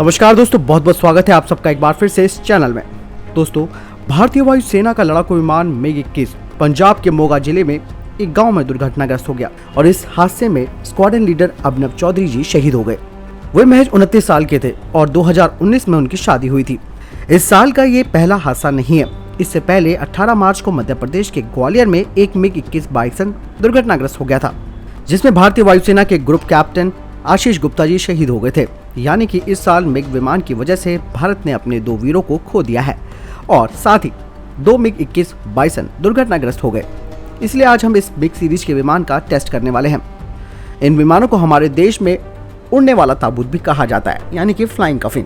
नमस्कार दोस्तों, बहुत बहुत स्वागत है आप सबका एक बार फिर से इस चैनल में। दोस्तों, भारतीय वायुसेना का लड़ाकू विमान MiG-21 पंजाब के मोगा जिले में एक गांव में दुर्घटनाग्रस्त हो गया और इस हादसे में स्क्वाड्रन लीडर अभिनव चौधरी जी शहीद हो गए। वे महज 29 साल के थे और 2019 में उनकी शादी हुई थी। इस साल का ये पहला हादसा नहीं है। इससे पहले 18 मार्च को मध्य प्रदेश के ग्वालियर में एक MiG-21 बाइसन दुर्घटनाग्रस्त हो गया था, जिसमें भारतीय वायुसेना के ग्रुप कैप्टन आशीष गुप्ता जी शहीद हो गए थे। यानी कि इस साल मिग विमान की वजह से भारत ने अपने 2 वीरों को खो दिया है और साथ ही 2 MiG-21 बाइसन दुर्घटनाग्रस्त हो गए। इसलिए आज हम इस मिग सीरीज के विमान का टेस्ट करने वाले हैं। इन विमानों को हमारे देश में उड़ने वाला ताबूत भी कहा जाता है, यानी कि फ्लाइंग कफिन।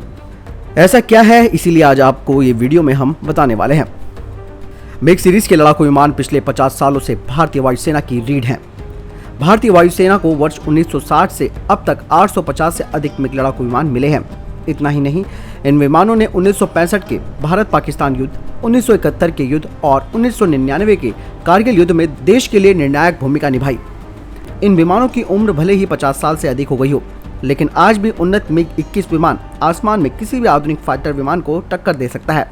ऐसा क्या है, इसीलिए आज आपको ये वीडियो में हम बताने वाले हैं। मिग सीरीज के लड़ाकू विमान पिछले 50 सालों से भारतीय वायुसेना की रीढ़ हैं। भारतीय वायुसेना को वर्ष 1960 से अब तक 850 से अधिक मिग लड़ाकू विमान मिले हैं। इतना ही नहीं, इन विमानों ने 1965 के भारत पाकिस्तान युद्ध, 1971 के युद्ध और 1999 के कारगिल युद्ध में देश के लिए निर्णायक भूमिका निभाई। इन विमानों की उम्र भले ही 50 साल से अधिक हो गई हो, लेकिन आज भी उन्नत MiG-21 विमान आसमान में किसी भी आधुनिक फाइटर विमान को टक्कर दे सकता है।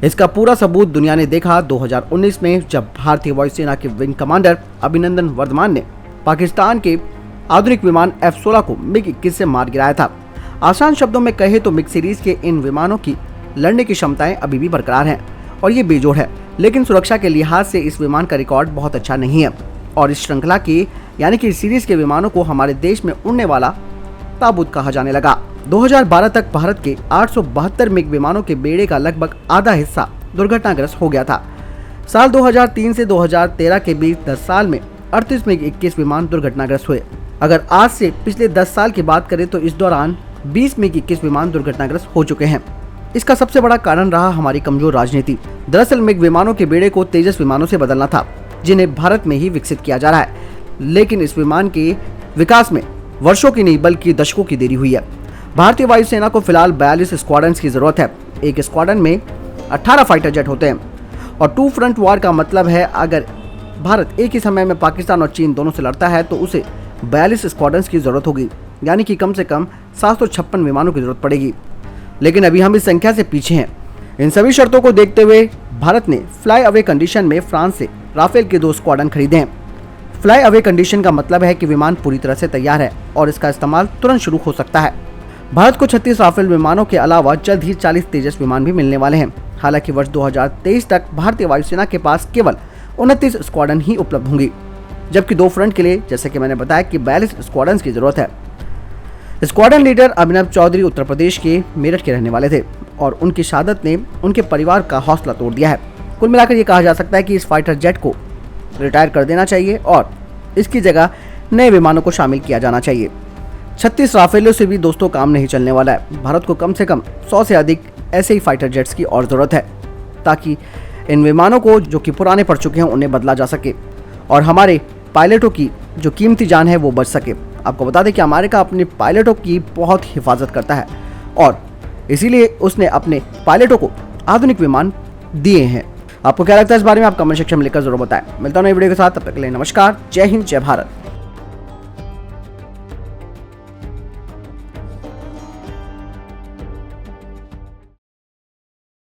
इसका पूरा सबूत दुनिया ने देखा 2019 में, जब भारतीय वायुसेना के विंग कमांडर अभिनंदन वर्धमान ने पाकिस्तान के आधुनिक विमान F-16 को MiG-21 से मार गिराया था। आसान शब्दों में कहे तो मिग सीरीज के इन विमानों की लड़ने की क्षमताएं अभी भी बरकरार हैं और ये बेजोड़ है, लेकिन सुरक्षा के लिहाज से इस विमान का रिकॉर्ड बहुत अच्छा नहीं है और इस श्रृंखला की यानी कि सीरीज के विमानों को हमारे देश में उड़ने वाला ताबूत कहा जाने लगा। 2012 तक भारत के 872 मिग विमानों के बेड़े का लगभग आधा हिस्सा दुर्घटनाग्रस्त हो गया था। साल 2003 से 2013 के बीच 10 साल में 38 MiG-21 विमान दुर्घटनाग्रस्त हुए। अगर आज से पिछले 10 साल की बात करें तो इस दौरान 20 MiG-21 विमान दुर्घटनाग्रस्त हो चुके हैं। इसका सबसे बड़ा कारण रहा हमारी कमजोर राजनीति। दरअसल मिग विमानों के बेड़े को तेजस विमानों से बदलना था, जिन्हें भारत में ही विकसित किया जा रहा है, लेकिन इस विमान के विकास में वर्षों की नहीं बल्कि दशकों की देरी हुई है। भारतीय वायुसेना को फिलहाल 42 स्क्वाड्रन की जरूरत है। एक स्क्वाड्रन में 18 फाइटर जेट होते हैं और 2 फ्रंट वॉर का मतलब है अगर भारत एक ही समय में पाकिस्तान और चीन दोनों से लड़ता है तो उसे 42 स्क्वाड्रन्स की जरूरत होगी, यानी कि कम से कम 756 विमानों की जरूरत पड़ेगी। लेकिन अभी हम इस संख्या से पीछे हैं। इन सभी शर्तों को देखते हुए भारत ने फ्लाई अवे कंडीशन में फ्रांस से राफेल के 2 स्क्वाड्रन खरीदे हैं। फ्लाई अवे कंडीशन का मतलब है कि विमान पूरी तरह से तैयार है और इसका इस्तेमाल तुरंत शुरू हो सकता है। भारत को 36 राफेल विमानों के अलावा जल्द ही 40 तेजस विमान भी मिलने वाले हैं। हालांकि वर्ष 2023 तक भारतीय वायुसेना के पास केवल 29 स्क्वाड्रन ही उपलब्ध होंगी, जबकि 2 फ्रंट के लिए जैसे कि मैंने बताया कि 42 स्क्वाड्रन की जरूरत है। स्क्वाड्रन लीडर अभिनव चौधरी उत्तर प्रदेश के मेरठ के रहने वाले थे और उनकी शहादत ने उनके परिवार का हौसला तोड़ दिया है। कुल मिलाकर ये कहा जा सकता है कि इस फाइटर जेट को रिटायर कर देना चाहिए और इसकी जगह नए विमानों को शामिल किया जाना चाहिए। 36 राफेलों से भी दोस्तों काम नहीं चलने वाला है। भारत को कम से कम 100 से अधिक ऐसे ही फाइटर जेट्स की और जरूरत है, ताकि इन विमानों को जो कि पुराने पड़ चुके हैं उन्हें बदला जा सके और हमारे पायलटों की जो कीमती जान है वो बच सके। आपको बता दें कि अमेरिका अपने पायलटों की बहुत हिफाजत करता है और इसीलिए उसने अपने पायलटों को आधुनिक विमान दिए हैं। आपको क्या लगता है इस बारे में? आप कमेंट सेक्शन में लिखकर जरूर बताएं। मिलता हूं नई वीडियो के साथ, तब तक के लिए नमस्कार, जय हिंद, जय भारत।